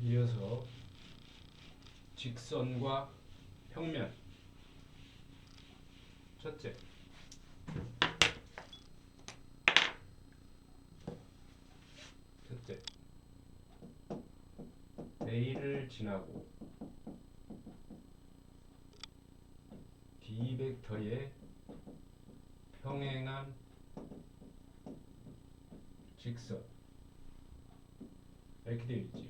이어서 직선과 평면. 첫째, A를 지나고 D 벡터에 평행한 직선, 이렇게 되어 있지요.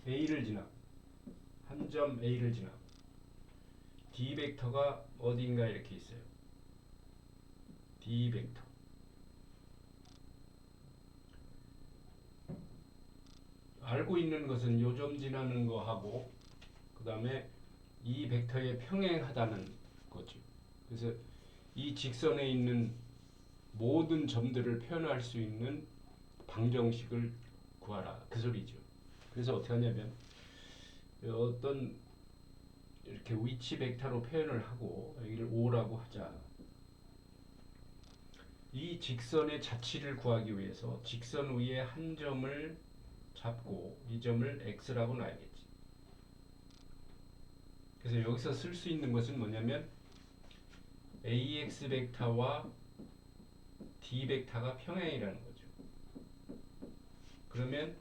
A를 지나, 한 점 A를 지나 D 벡터가 어딘가 이렇게 있어요. D 벡터. 알고 있는 것은 요점 지나는 거하고 그 다음에 이 벡터에 평행하다는 거죠. 그래서 이 직선에 있는 모든 점들을 표현할 수 있는 방정식을 구하라, 그 소리죠. 그래서 어떻게 하냐면 어떤 이렇게 위치 벡터로 표현을 하고 여기를 O라고 하자. 이 직선의 자치를 구하기 위해서 직선 위에 한 점을 잡고 이 점을 X라고 놔야겠지. 그래서 여기서 쓸 수 있는 것은 뭐냐면 AX 벡터와 D 벡터가 평행이라는 거죠. 그러면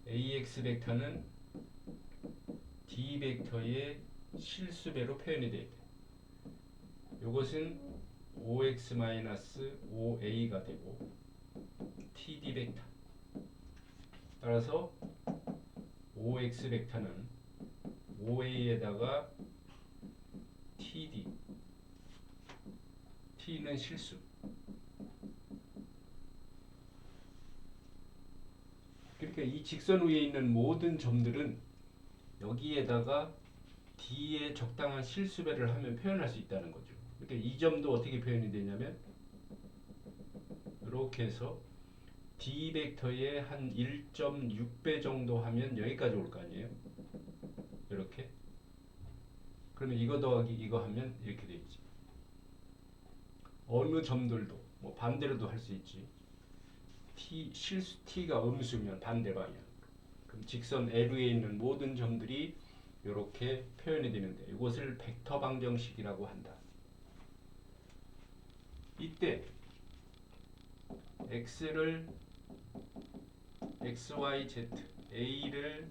AX 벡터는 D 벡터의 실수배로 표현이 돼야 돼. 이것은 OX-OA가 되고 TD 벡터. 따라서 OX 벡터는 OA에다가 TD. T는 실수. 그러니까 이 직선 위에 있는 모든 점들은 여기에다가 D의 적당한 실수배를 하면 표현할 수 있다는 거죠. 그러니까 이 점도 어떻게 표현이 되냐면 이렇게 해서 D 벡터의 한 1.6배 정도 하면 여기까지 올 거 아니에요. 이렇게. 그러면 이거 더하기 이거 하면 이렇게 되겠지. 어느 점들도 뭐 반대로도 할 수 있지. 실수 T가 음수면 반대 방향. 그럼 직선 L 위에 있는 모든 점들이 이렇게 표현이 되는데 이것을 벡터 방정식이라고 한다. 이때 X를 XYZ, A를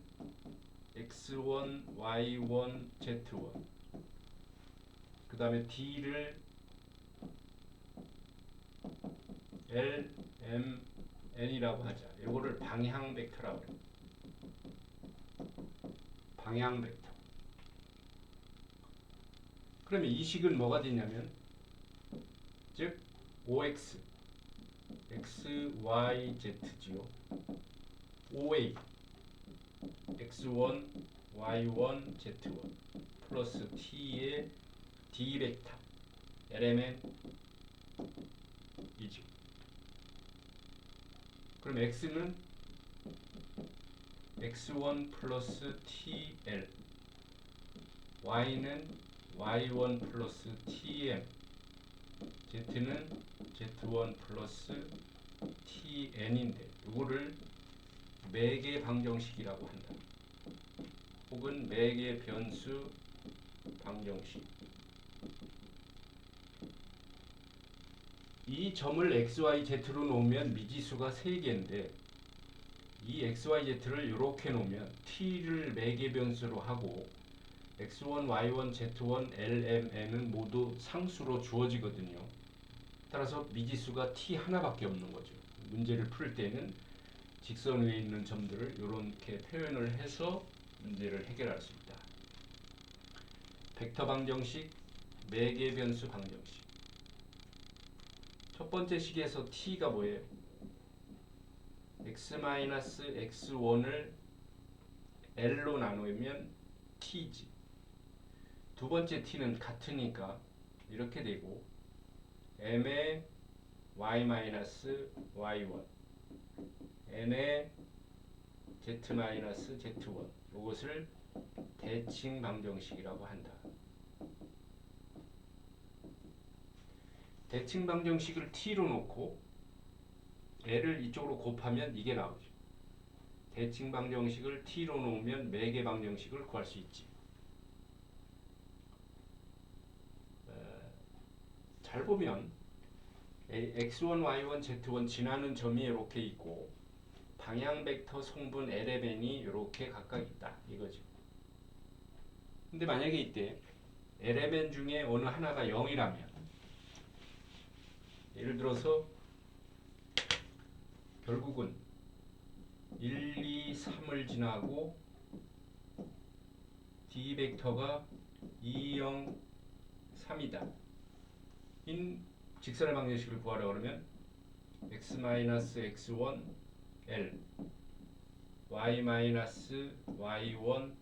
X1, Y1, Z1, 그 다음에 D를 L, M, N이라고 하자. 이거를 방향 벡터라고 해요. 방향 벡터. 그러면 이 식은 뭐가 되냐면 즉 OX, X, Y, Z지요. OA, X1, Y1, Z1 플러스 T의 D 벡터, LMN 이죠. 그럼 X는 X1 플러스 TL, Y는 Y1 플러스 TM, Z는 Z1 플러스 TN인데 이거를 매개 방정식이라고 한다. 혹은 매개 변수 방정식. 이 점을 XYZ로 놓으면 미지수가 3개인데 이 XYZ를 이렇게 놓으면 T를 매개 변수로 하고 X1, Y1, Z1, LMN은 모두 상수로 주어지거든요. 따라서 미지수가 T 하나밖에 없는 거죠. 문제를 풀 때는 직선 위에 있는 점들을 이렇게 표현을 해서 문제를 해결할 수 있다. 벡터 방정식, 매개 변수 방정식. 첫 번째 식에서 T가 뭐예요? X-X1을 L로 나누면 T지. 두 번째 T는 같으니까 이렇게 되고 M의 Y-Y1, N의 Z-Z1 이것을 대칭 방정식이라고 한다. 대칭 방정식을 T로 놓고 L을 이쪽으로 곱하면 이게 나오죠. 대칭 방정식을 t로 놓으면 매개 방정식을 구할 수 있지. 잘 보면 x1, y1, z1 지나는 점이 이렇게 있고 방향 벡터 성분 LMN이 이렇게 각각 있다 이거죠. 근데 만약에 이때 LMN 중에 어느 하나가 0이라면 예를 들어서 결국은 1, 2, 3을 지나고 D 벡터가 2, 0, 3이다. 인 직선의 방정식을 구하라 그러면 x-x1 L y-y1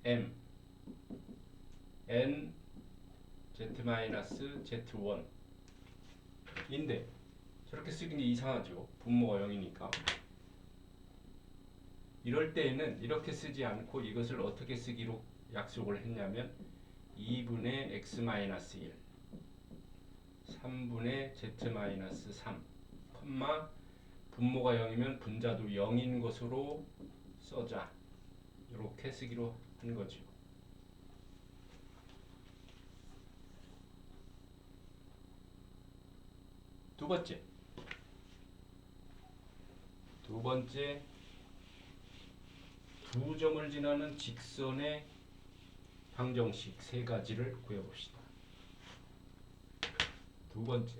M n z-z1 인데 저렇게 쓰기는 이상하죠. 분모가 0이니까. 이럴 때에는 이렇게 쓰지 않고 이것을 어떻게 쓰기로 약속을 했냐면 2분의 x-1 3분의 z-3 컴마 분모가 0이면 분자도 0인 것으로 써자. 이렇게 쓰기로 한 거죠. 두 번째 두 점을 지나는 직선의 방정식 세 가지를 구해봅시다. 두 번째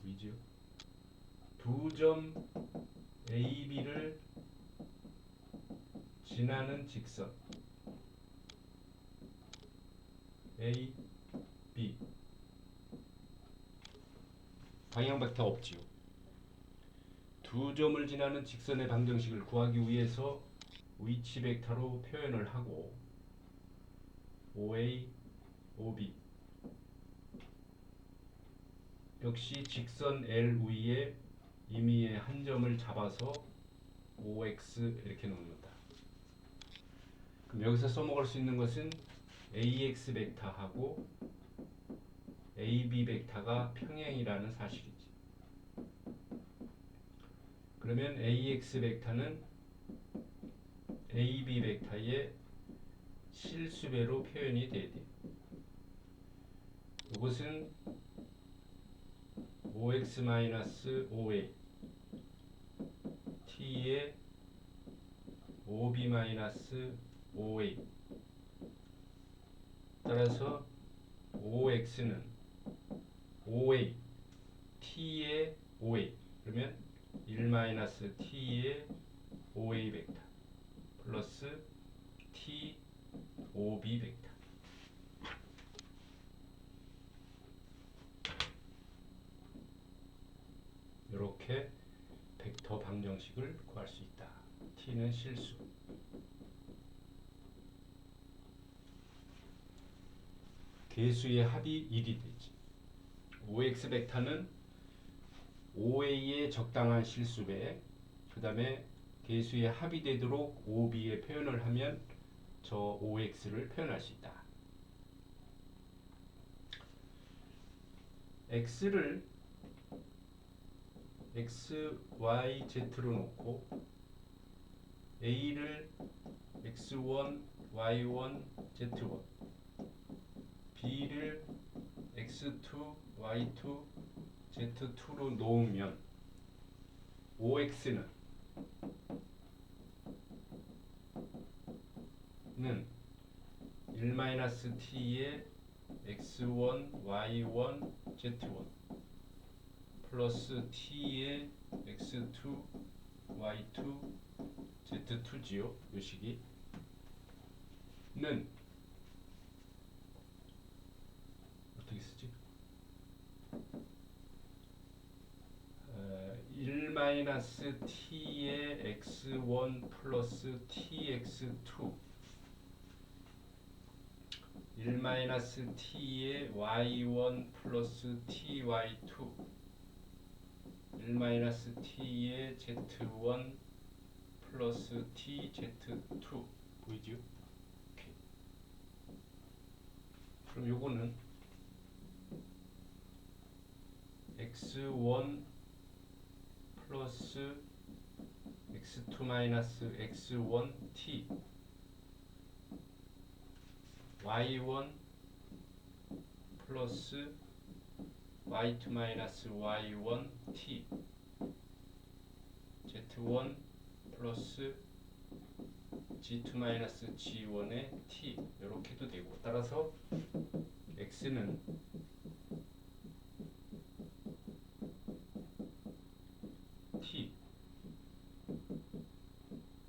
보이죠? 두 점 AB를 지나는 직선 A, B 방향 벡터 없지요. 두 점을 지나는 직선의 방정식을 구하기 위해서 위치 벡터로 표현을 하고 OA, OB 역시 직선 L 위에 임의의 한 점을 잡아서 OX 이렇게 놓는다. 그럼 여기서 써먹을 수 있는 것은 AX 벡터하고 AB 벡터가 평행이라는 사실이지. 그러면 AX 벡터는 AB 벡터의 실수배로 표현이 돼야 돼. 이것은 OX-OA T의 OB-OA 따라서 OX는 OA T의 OA 그러면 1-T의 OA 벡터 플러스 T OB 벡터 이렇게 벡터 방정식을 구할 수 있다. T는 실수. 개수의 합이 1이 되지. OX 벡터는 OA의 적당한 실수배, 그 다음에 개수의 합이 되도록 OB에 표현을 하면 저 OX를 표현할 수 있다. X를 X, Y, Z로 놓고 A를 X1, Y1, Z1 B를 X2, Y2, Z2로 놓으면 OX는 1-T의 X1, Y1, Z1 플러스 T의 X2, Y2, Z2지요. 이 식이 는 어떻게 쓰지? 1-T의 X1 플러스 TX2 1-T의 Y1 플러스 TY2 1-T의 Z1 플러스 TZ2 보이죠? 오케이. 그럼 요거는 X1 플러스 x2 마이너스 x1 t y1 플러스 y2 마이너스 y1 t z1 플러스 g2 마이너스 g1의 t 이렇게도 되고, 따라서 x는 t,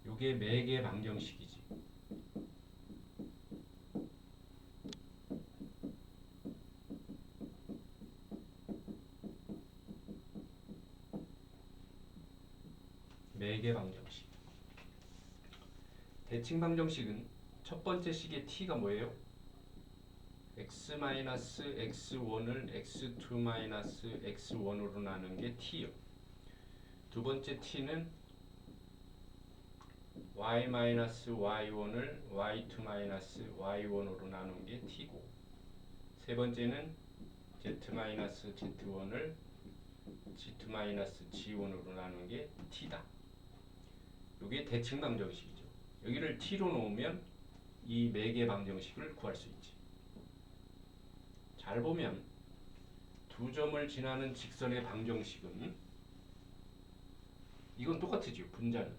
요게 매개 방정식이지. 매개 방정식. 대칭 방정식은 첫 번째 식의 t가 뭐예요? x-x1을 x2-x1으로 나눈 게 t요. 두 번째 t는 y-y1을 y2-y1으로 나눈 게 t고, 세 번째는 z-z1을 g2-g1으로 나눈 게 t다. 이게 대칭 방정식이죠. 여기를 t로 놓으면 이 매개 방정식을 구할 수 있지. 잘 보면 두 점을 지나는 직선의 방정식은 이건 똑같죠. 분자는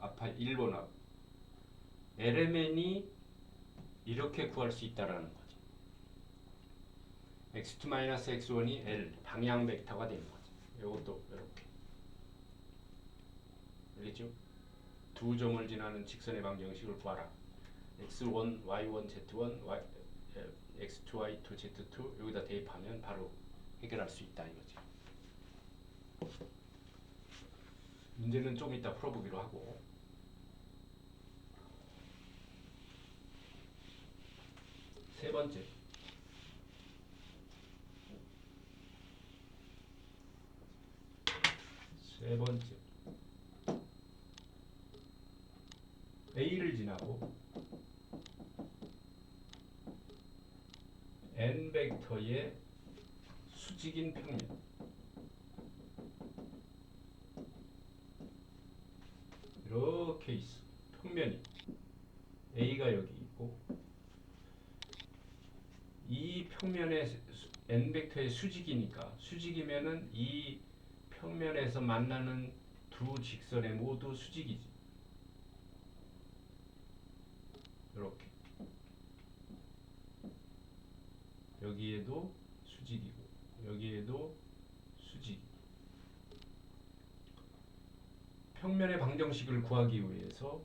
아파 1번하고 LMN이 이렇게 구할 수 있다라는 거지. x2-x1이 L 방향 벡터가 되는 거지. 이것도 이렇게. 알겠죠? 두 점을 지나는 직선의 방정식을 구하라. x1, y1, z1, x2, y2, z2 여기다 대입하면 바로 해결할 수 있다 이거지. 문제는 좀 이따 풀어보기로 하고, 세 번째 A를 지나고 n 벡터의 수직인 평면, 이렇게 있어. 평면이 A가 여기 있고, 이 평면의 n 벡터의 수직이니까, 수직이면은 이 평면에서 만나는 두 직선의 모두 수직이지. 이렇게 여기에도 수직이고 여기에도 수직. 평면의 방정식을 구하기 위해서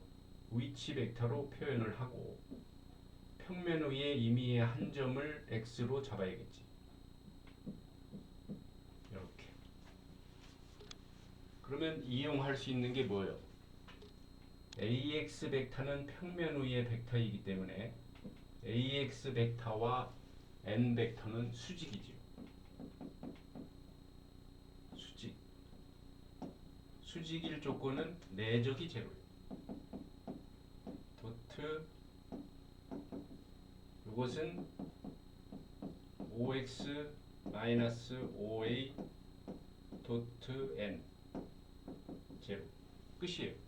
위치 벡터로 표현을 하고, 평면 위에 임의의 한 점을 x로 잡아야겠지. 이렇게. 그러면 이용할 수 있는 게 뭐예요? ax 벡터는 평면 위의 벡터이기 때문에 ax 벡터와 n 벡터는 수직이지요. 수직. 수직일 조건은 내적이 제로예요. 도트 이것은 5x 마이너스 5a 도트 n 제로. 끝이에요.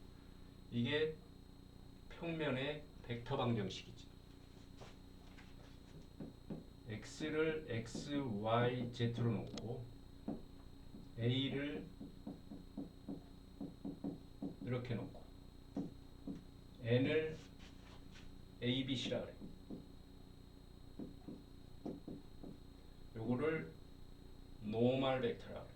이게 평면의 벡터 방정식이지. x를 x, y, z로 놓고 a를 이렇게 놓고 n을 a, b, c라 그래. 요거를 노멀 벡터라 그래.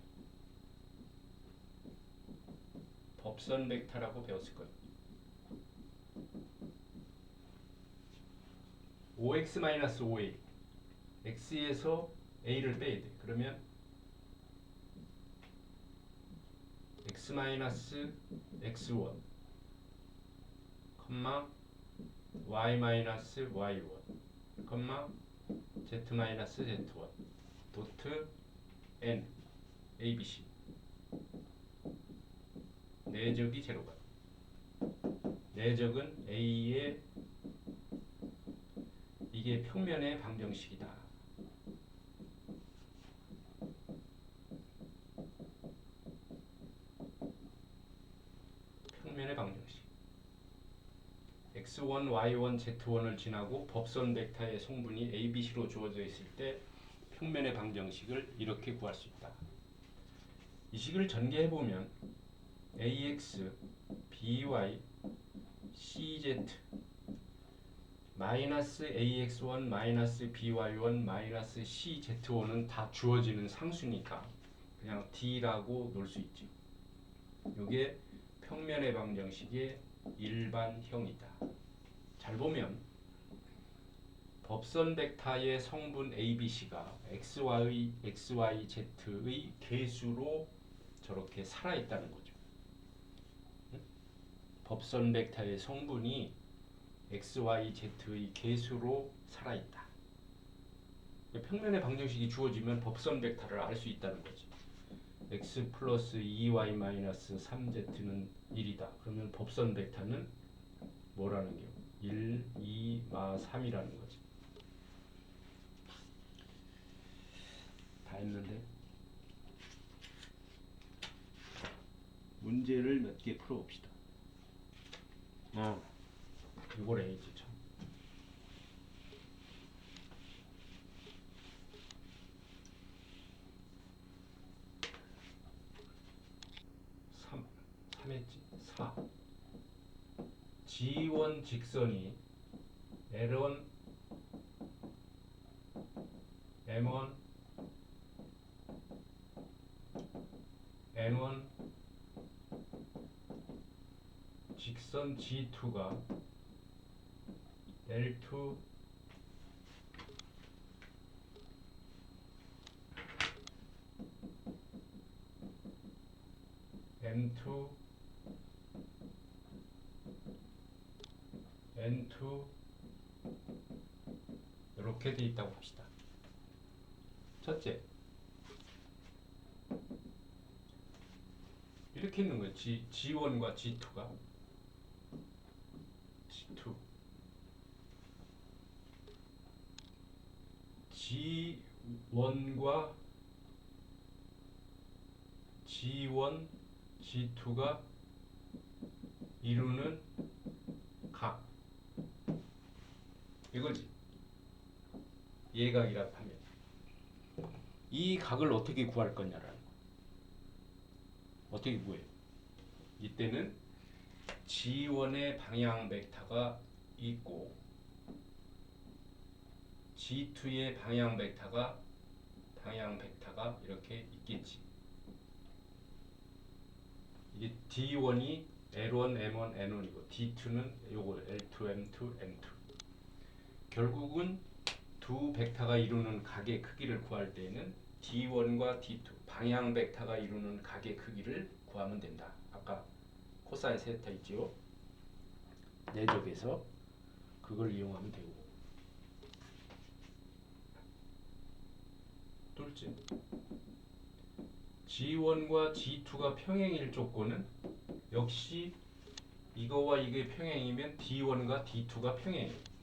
법선 벡터라고 배웠을 거예요. 5x-5a x에서 a를 빼야 돼. 그러면 x-x1 y-y1 z-z1 도트 n abc. 내적이 제로가. 내적은 a의 이게 평면의 방정식이다. x1, y1, z1을 지나고 법선 벡터의 성분이 a, b, c로 주어져 있을 때 평면의 방정식을 이렇게 구할 수 있다. 이 식을 전개해보면 ax, by, cz 마이너스 ax1, 마이너스 by1, 마이너스 cz1은 다 주어지는 상수니까 그냥 d라고 놓을 수 있죠. 이게 평면의 방정식의 일반형이다. 잘 보면 법선 벡터의 성분 ABC가 XYZ의 계수로 저렇게 살아있다는 거죠. 법선 벡터의 성분이 XYZ의 계수로 살아있다. 평면의 방정식이 주어지면 법선 벡터를 알 수 있다는 거지. x 플러스 2y 마이너스 3z는 1이다. 그러면 법선 벡터는 뭐라는 게 1, 2, 3이라는 거지. 다 했는데 문제를 몇 개 풀어봅시다. 이걸 해야지 참. 3 했지. 4 G1 직선이 L1, M1, N1 직선 G2가 L2, M2, N2 이렇게 돼 있다고 합시다. 첫째, 이렇게 있는 거예요. G1과 G2가 G2 G1과 G1, G2가 이루는 각 이거지. 예각이라 하면 이 각을 어떻게 구할 거냐라는 거. 어떻게 구해요? 이때는 G1의 방향 벡터가 있고 G2의 방향 벡터가 이렇게 있겠지. 이게 D1이 L1, M1, N1이고 D2는 요거 L2, M2, N2. 결국은 두 벡터가 이루는 각의 크기를 구할 때에는 D1과 D2 방향 벡터가 이루는 각의 크기를 구하면 된다. 아까 코사인 세타 있지요? 내적에서 그걸 이용하면 되고. 둘째, G1과 G2가 평행일 조건은 역시 이거와 이게 평행이면 D1과 D2가 평행이에요.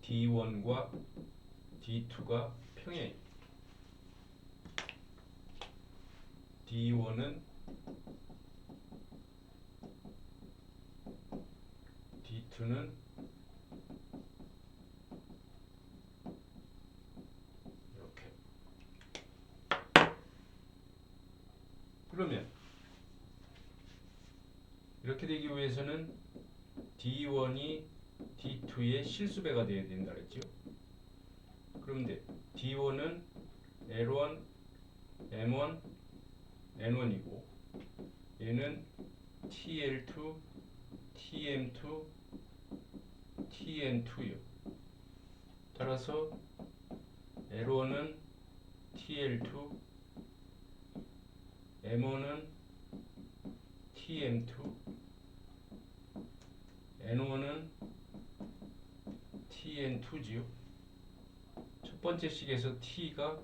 D1과 D2가 평행. D1은 D2는 이렇게. 그러면 이렇게 되기 위해서는 D1이 D2의 실수배가 되어야 된다 그랬죠. 그런데 D1은 L1, M1, N1이고 얘는 TL2, TM2, TN2요. 따라서 L1은 TL2, M1은 TM2, N1은 TN2지요. 첫 번째 식에서 T가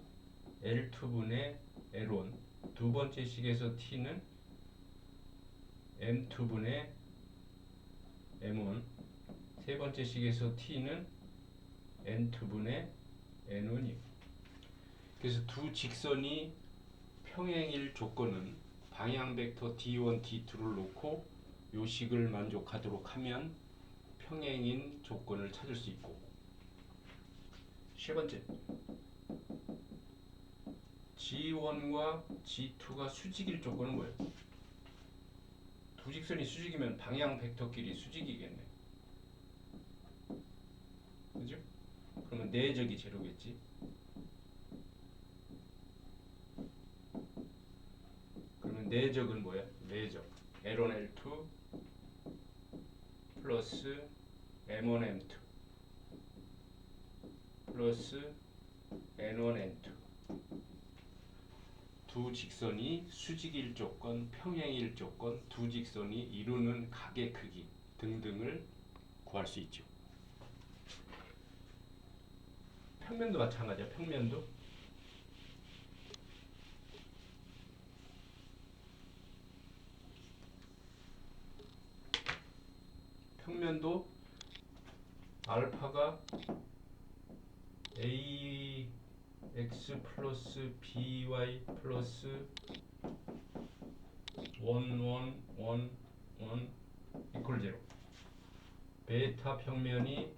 L2분의 L1, 두 번째 식에서 T는 M2분의 M1, 세 번째 식에서 T는 N2분의 N1이요. 그래서 두 직선이 평행일 조건은 방향 벡터 D1, D2를 놓고 요 식을 만족하도록 하면 평행인 조건을 찾을 수 있고, 세 번째, G1과 G2가 수직일 조건은 뭐예요? 두 직선이 수직이면 방향 벡터끼리 수직이겠네. 그죠? 그러면 내적이 제로겠지. 그러면 내적은 뭐야? 내적 L1, L2 플러스 M1, M2 플러스 N1, N2. 두 직선이 수직일 조건, 평행일 조건, 두 직선이 이루는 각의 크기 등등을 구할 수 있죠. 평면도 마찬가지야. 평면도 평면도 알파가 ax 플러스 by 플러스 1, 1, 1, 1 이퀄 0. 베타 평면이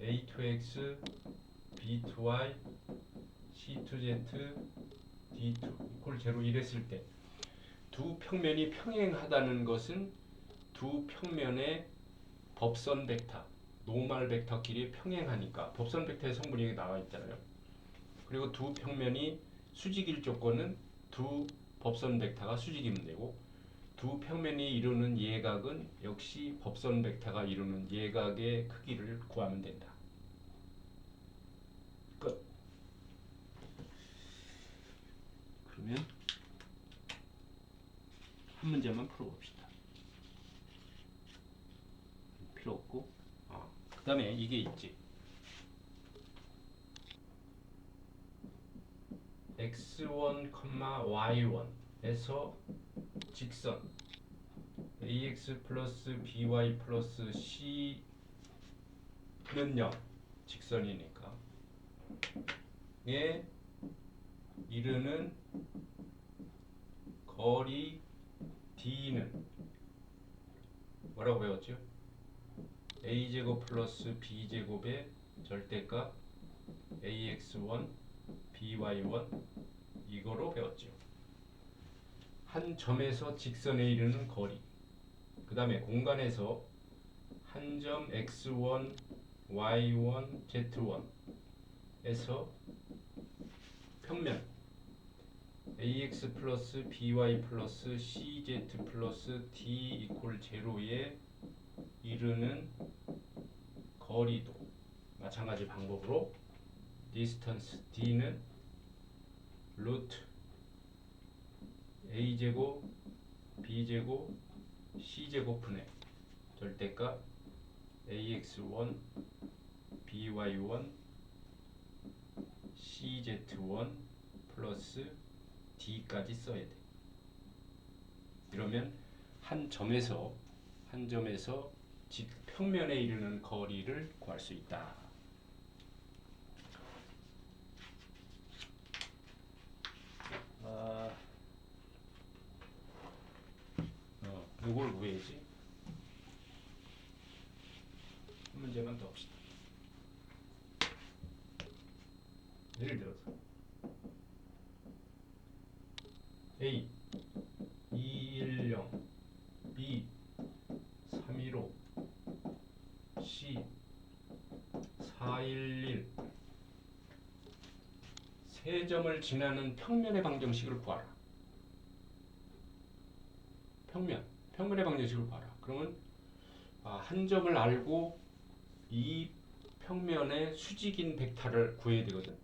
a2x, b2y, c2z, d2 이퀄 0 이랬을 때 두 평면이 평행하다는 것은 두 평면의 법선 벡터, 노멀 벡터끼리 평행하니까 법선 벡터의 성분이 여기 나와 있잖아요. 그리고 두 평면이 수직일 조건은 두 법선 벡터가 수직이면 되고, 두 평면이 이루는 예각은 역시 법선 벡터가 이루는 예각의 크기를 구하면 된다. 끝. 그러면 한 문제만 풀어봅시다. 필요 없고, 그 다음에 이게 있지. x1, y1에서 직선 ax 플러스 by 플러스 c는 0 직선이니까 에 이르는 거리 d는 뭐라고 배웠죠? a제곱 플러스 b제곱의 절대값 ax1 by1 이거로 배웠죠. 한 점에서 직선에 이르는 거리, 그 다음에 공간에서 한 점 x1, y1, z1에서 평면 ax 플러스 by 플러스 cz 플러스 d 이퀄 제로에 이르는 거리도 마찬가지 방법으로 distance d는 루트 a제곱 b제곱 c제곱 분의 절대값 ax1 by1 cz1 플러스 d까지 써야 돼. 이러면 한 점에서 평면에 이르는 거리를 구할 수 있다. 이걸 구해야지. 한 문제만 더 합시다. 예를 들어서 A 210, B 315, C 411 세 점을 지나는 평면의 방정식을 구하라. 평면의 방정식을 구하라. 그러면 한 점을 알고 이 평면의 수직인 벡터를 구해야 되거든.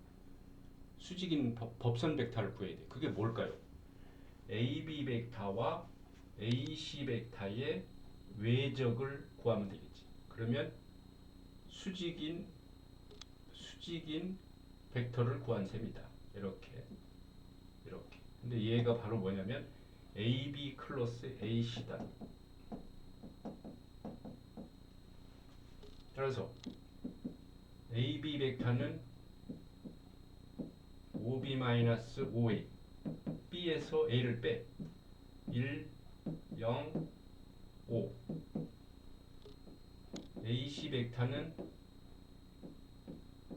수직인 법선 벡터를 구해야 돼. 그게 뭘까요? AB 벡터와 AC 벡터의 외적을 구하면 되겠지. 그러면 수직인 벡터를 구한 셈이다. 이렇게. 근데 얘가 바로 뭐냐면 AB 클로스 AC다. 따라서 AB 벡터는 5B-5A B에서 A를 빼 1, 0, 5 AC 벡터는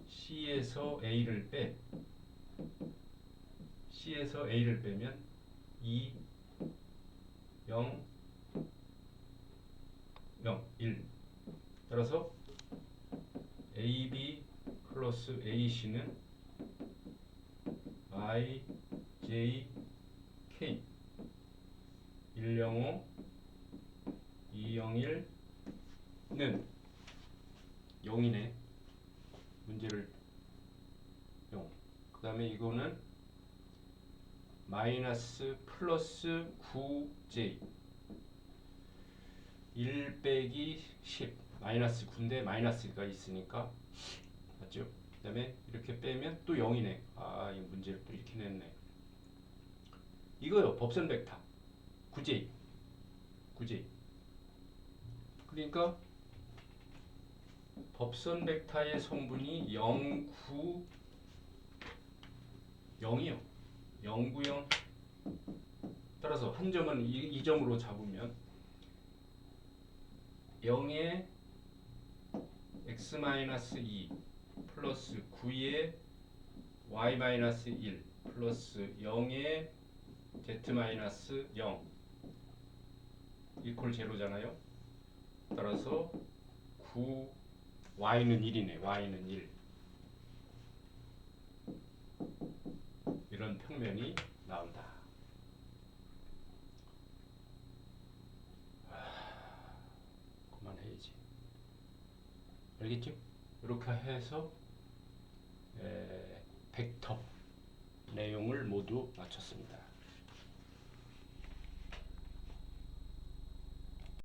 C에서 A를 빼면 2, 0, 0, 1. 따라서 AB 플러스 AC는 I, J, K 105, 201는 0이네. 문제를 0. 그 다음에 이거는 마이너스 플러스 9J 1 빼기 10 마이너스 9인데 마이너스가 있으니까 맞죠? 그 다음에 이렇게 빼면 또 0이네. 아, 이 문제를 또 이렇게 냈네. 이거요. 법선 벡터 9J 그러니까 법선 벡터의 성분이 0, 9, 0이요. 0, 9, 0. 따라서 한 점은 이 점으로 잡으면 0에 x-2 플러스 9에 y-1 플러스 0에 z-0 이퀄 제로잖아요. 따라서 9 y는 1이네. y는 1. 이런 평면이 나온다. 그만해야지. 알겠죠? 이렇게 해서 벡터 내용을 모두 마쳤습니다.